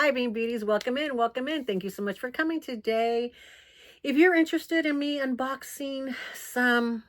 Hi, Beanbeauties. Welcome in. Welcome in. Thank you so much for coming today. If you're interested in me unboxing some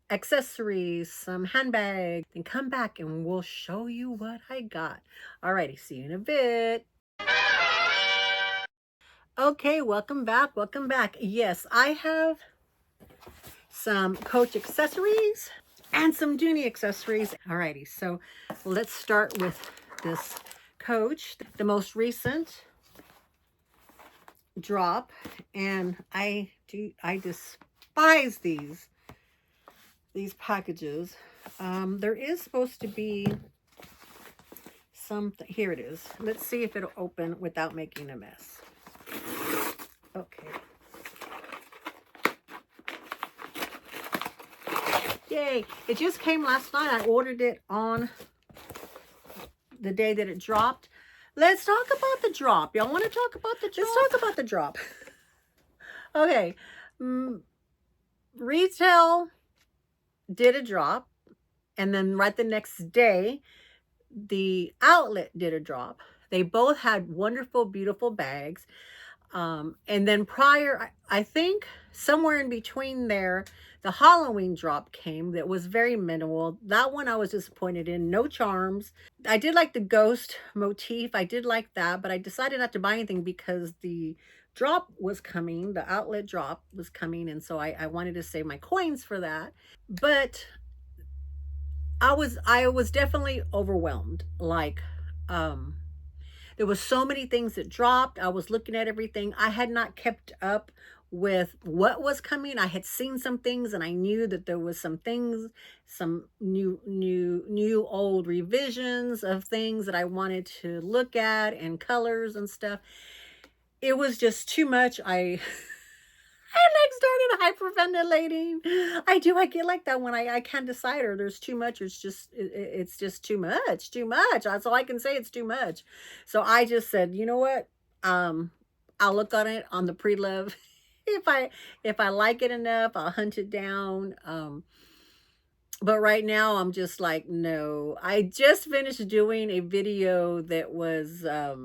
accessories, some handbags, then come back and we'll show you what I got. Alrighty, see you in a bit. Okay, welcome back. Welcome back. Yes, I have some Coach accessories and some Dooney accessories. Alrighty, so let's start with this Coach, the most recent drop, and I despise these packages. There is supposed to be something. Here it is. Let's see if it'll open without making a mess. Okay. Yay. It just came last night. I ordered it on the day that it dropped. Let's talk about the drop. Y'all want to talk about the drop? Let's talk about the drop. Okay. Retail did a drop, and then right the next day, the outlet did a drop. They both had wonderful, beautiful bags. And then prior, I think somewhere in between there, the Halloween drop came that was very minimal. That one I was disappointed in. No charms. I did like the ghost motif. I did like that, but I decided not to buy anything because the drop was coming. The outlet drop was coming, and so I wanted to save my coins for that. But I was definitely overwhelmed. Like, there was so many things that dropped. I was looking at everything. I had not kept up with what was coming. I had seen some things, and I knew that there was some things, some new old revisions of things that I wanted to look at, and colors and stuff. It was just too much. I like started hyperventilating. I get like that when I can't decide, or there's too much, or it's just too much. That's all I can say. It's too much. So I just said, you know what? I'll look on it on the pre-love. If I like it enough, I'll hunt it down. But right now I'm just like, no. I just finished doing a video that was a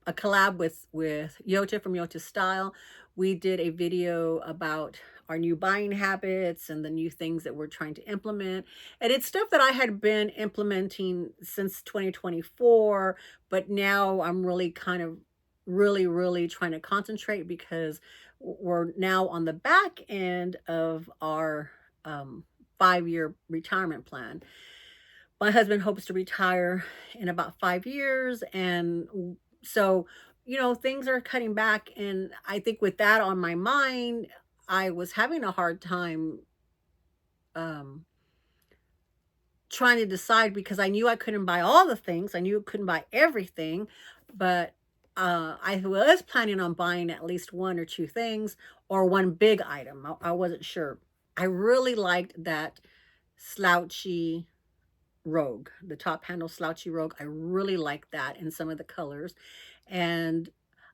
collab with Yota from Yota Style. We did a video about our new buying habits and the new things that we're trying to implement. And it's stuff that I had been implementing since 2024, but now I'm really kind of really trying to concentrate because we're now on the back end of our 5-year retirement plan. My husband hopes to retire in about 5 years, and so, things are cutting back, and I think with that on my mind, I was having a hard time trying to decide because I knew I couldn't buy all the things. I knew I couldn't buy everything, but I was planning on buying at least 1 or 2 things or one big item. I wasn't sure. I really liked that slouchy rogue, the top handle slouchy rogue. I really like that in some of the colors. And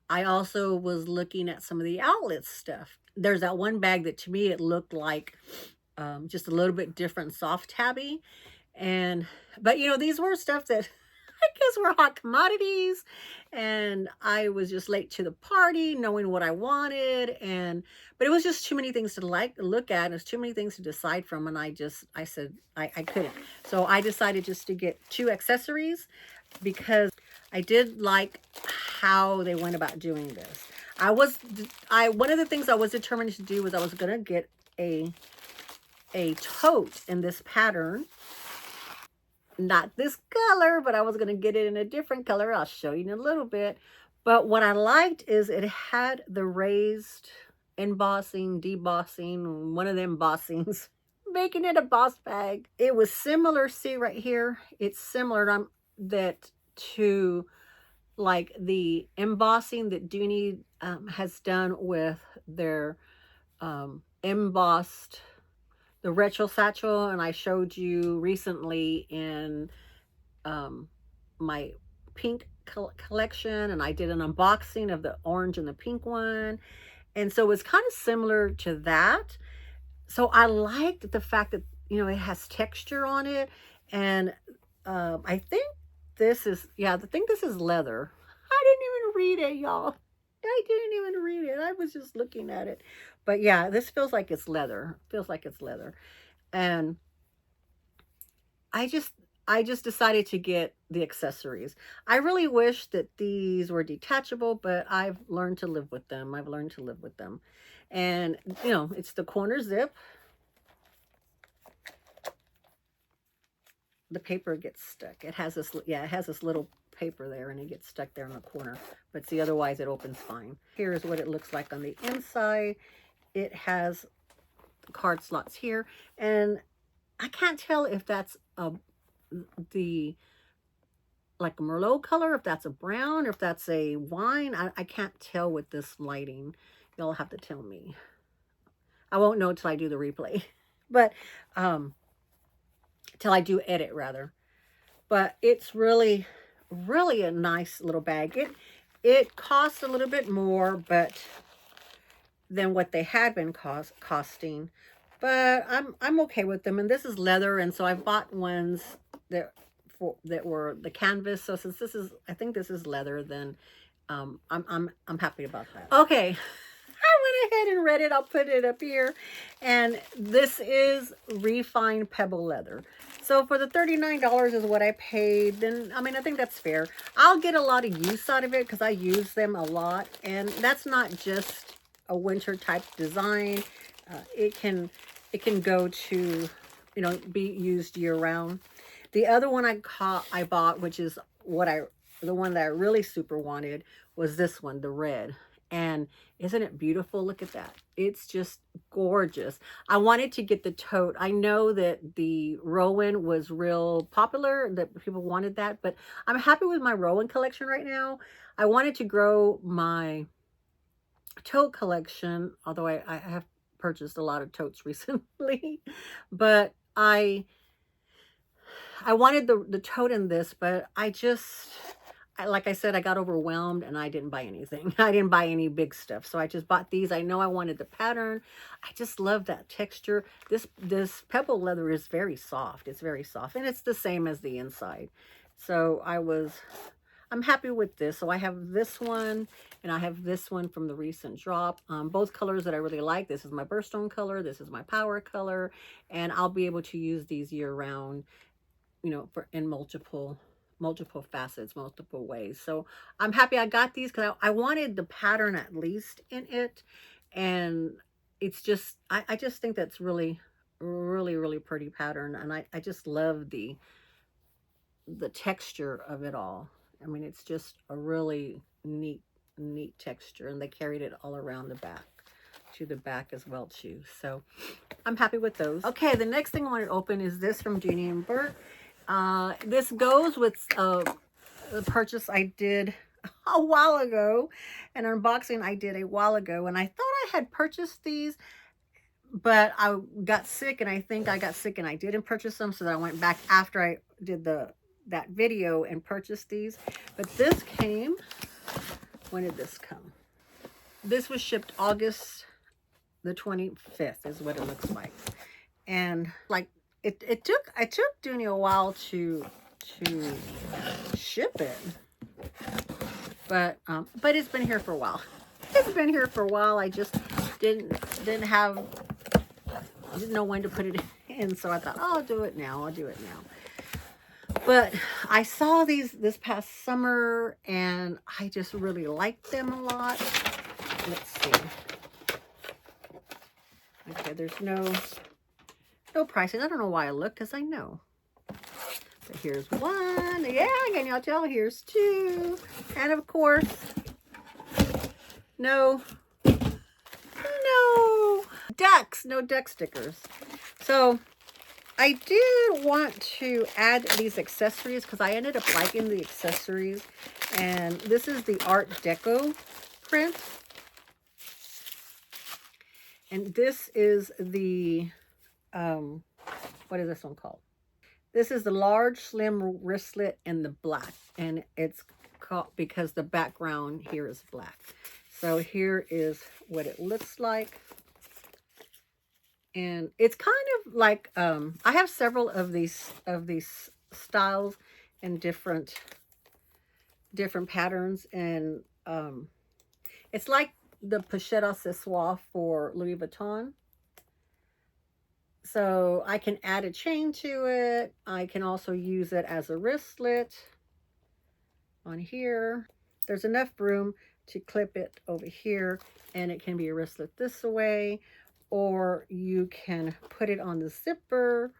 I also was looking at some of the outlet stuff. There's that one bag that to me it looked like just a little bit different, soft tabby. But these were stuff that I guess were hot commodities, and I was just late to the party knowing what I wanted, but it was just too many things to look at. There's too many things to decide from, and I said I couldn't. So I decided just to get 2 accessories because I did like how they went about doing this. One of the things I was determined to do was I was going to get a tote in this pattern. Not this color, but I was going to get it in a different color. I'll show you in a little bit. But what I liked is it had the raised embossing, debossing, one of them bossings, making it a boss bag. It was similar, see right here, it's similar to like the embossing that Dooney has done with their embossed the retro satchel, and I showed you recently in my pink collection, and I did an unboxing of the orange and the pink one, and so it's kind of similar to that. So I liked the fact that it has texture on it, and I think this is, yeah, I think this is leather. I didn't even read it, y'all. I didn't even read it. I was just looking at it. But yeah, this feels like it's leather. Feels like it's leather. And I just I just decided to get the accessories. I really wish that these were detachable, but I've learned to live with them. I've learned to live with them. And you know, it's the corner zip. The paper gets stuck. It has this, yeah, it has this little paper there and it gets stuck there in the corner. But see, otherwise it opens fine. Here's what it looks like on the inside. It has card slots here. And I can't tell if that's the like a Merlot color, if that's a brown, if that's a wine. I can't tell with this lighting. Y'all have to tell me. I won't know till I do the replay. But till I do edit rather. But it's really, really a nice little bag. It costs a little bit more, but than what they had been costing. But I'm okay with them. And this is leather, and so I bought ones that were the canvas. So since this is, I think this is leather, then I'm happy about that. Okay. I went ahead and read it. I'll put it up here. And this is refined pebble leather. So for the $39 is what I paid. Then, I mean, I think that's fair. I'll get a lot of use out of it because I use them a lot. And that's not just a winter type design. It can go to, you know, be used year round. The other one I bought, which is the one that I really super wanted, was this one, the red. And isn't it beautiful? Look at that. It's just gorgeous. I wanted to get the tote. I know that the Rowan was real popular, that people wanted that, but I'm happy with my Rowan collection right now. I wanted to grow my tote collection, although I have purchased a lot of totes recently, but I wanted the tote in this, but like I said, I got overwhelmed and I didn't buy anything. I didn't buy any big stuff. So I just bought these. I know I wanted the pattern. I just love that texture. This pebble leather is very soft. It's very soft. And it's the same as the inside. So I'm happy with this. So I have this one and I have this one from the recent drop. Both colors that I really like. This is my birthstone color. This is my power color. And I'll be able to use these year round, you know, in multiple facets, multiple ways. So I'm happy I got these because I wanted the pattern at least in it. And it's just, I just think that's really, really, really pretty pattern. And I just love the texture of it all. I mean, it's just a really neat texture. And they carried it all around the back, to the back as well too. So I'm happy with those. Okay, the next thing I want to open is this from Dooney and Bourke. This goes with the purchase I did a while ago, an unboxing I did a while ago, and I thought I had purchased these, but I got sick, and I think I got sick and I didn't purchase them, so that I went back after I did that video and purchased these. But this came, when did this come? This was shipped August the 25th is what it looks like. And like it took Dooney a while to ship it, but it's been here for a while. It's been here for a while. I just didn't know when to put it in, so I thought, oh, I'll do it now. But I saw these this past summer and I just really liked them a lot. Let's see. Okay, there's no pricing. I don't know why I look, because I know. But here's one. Yeah, can y'all tell? Here's two. And of course, no ducks. No duck stickers. So I did want to add these accessories because I ended up liking the accessories. And this is the Art Deco print. And this is the, what is this one called? This is the large slim wristlet in the black. And it's called, because the background here is black. So here is what it looks like. And it's kind of like, I have several of these styles in different different patterns, and it's like the pochette accessoire for Louis Vuitton. So I can add a chain to it. I can also use it as a wristlet on here. There's enough room to clip it over here, and it can be a wristlet this way, or you can put it on the zipper.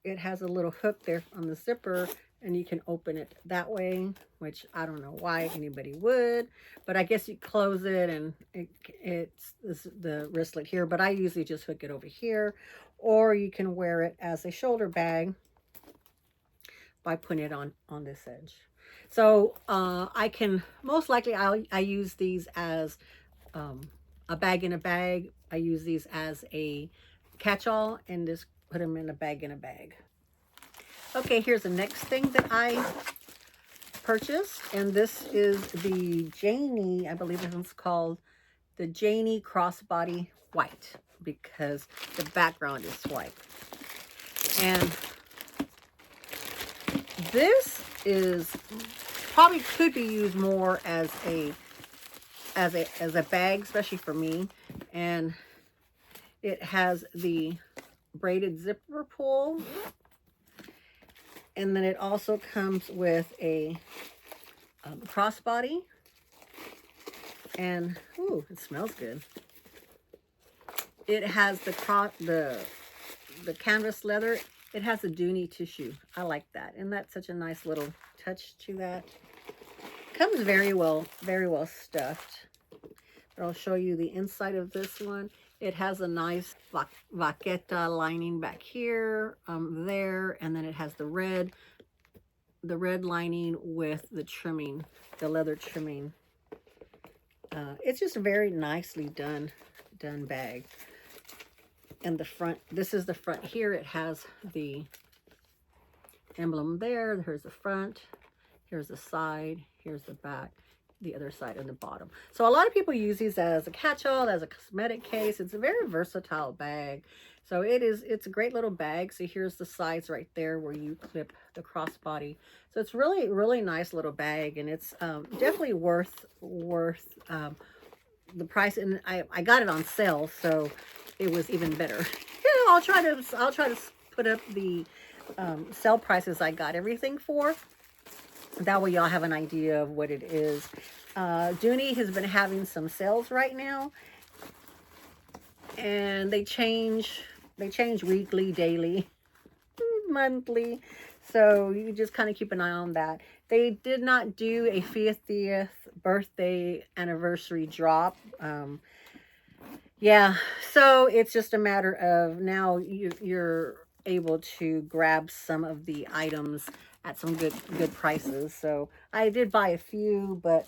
It has a little hook there on the zipper, and you can open it that way, which I don't know why anybody would, but I guess you close it and it's the wristlet here, but I usually just hook it over here, or you can wear it as a shoulder bag by putting it on this edge. So I can, most likely I use these as a bag in a bag. I use these as a catch-all and just put them in a bag in a bag. Okay, here's the next thing that I purchased, and this is the Janine, I believe it's called the Janine Crossbody White, because the background is white. And this is probably could be used more as a bag, especially for me. And it has the braided zipper pull, and then it also comes with a crossbody, and ooh, it smells good. It has the canvas leather. It has a Dooney tissue. I like that, and that's such a nice little touch to that. Comes very well stuffed. But I'll show you the inside of this one. It has a nice vaqueta lining back here, there, and then it has the red lining with the trimming, the leather trimming. It's just a very nicely done bag. And the front, this is the front here. It has the emblem there. Here's the front. Here's the side. Here's the back. The other side and the bottom. So a lot of people use these as a catch-all, as a cosmetic case. It's a very versatile bag. So it's a great little bag. So here's the sides right there where you clip the crossbody. So it's really nice little bag, and it's definitely worth the price. And I got it on sale, so it was even better. I'll try to put up the sale prices I got everything for. That way y'all have an idea of what it is. Dooney has been having some sales right now, and they change weekly, daily, monthly. So you just kind of keep an eye on that. They did not do a 50th birthday anniversary drop. Yeah, so it's just a matter of now you're able to grab some of the items at some good prices. So I did buy a few, but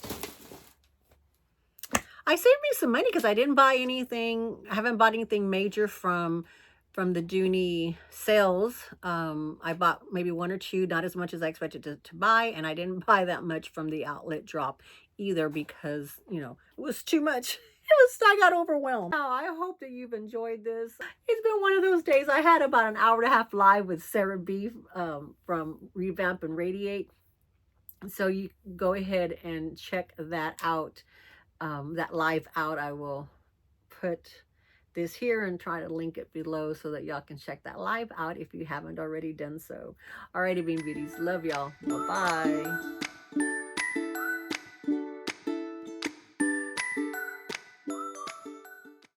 I saved me some money because I didn't buy anything. I haven't bought anything major from the Dooney sales. I bought maybe one or two, not as much as I expected to buy, and I didn't buy that much from the outlet drop either because, you know, it was too much. I got overwhelmed. Now, I hope that you've enjoyed this. It's been one of those days. I had about an hour and a half live with Sarah B from Revamp and Radiate. So you go ahead and check that out, that live out. I will put this here and try to link it below so that y'all can check that live out if you haven't already done so. Alrighty, Bean Beauties. Love y'all. Bye-bye.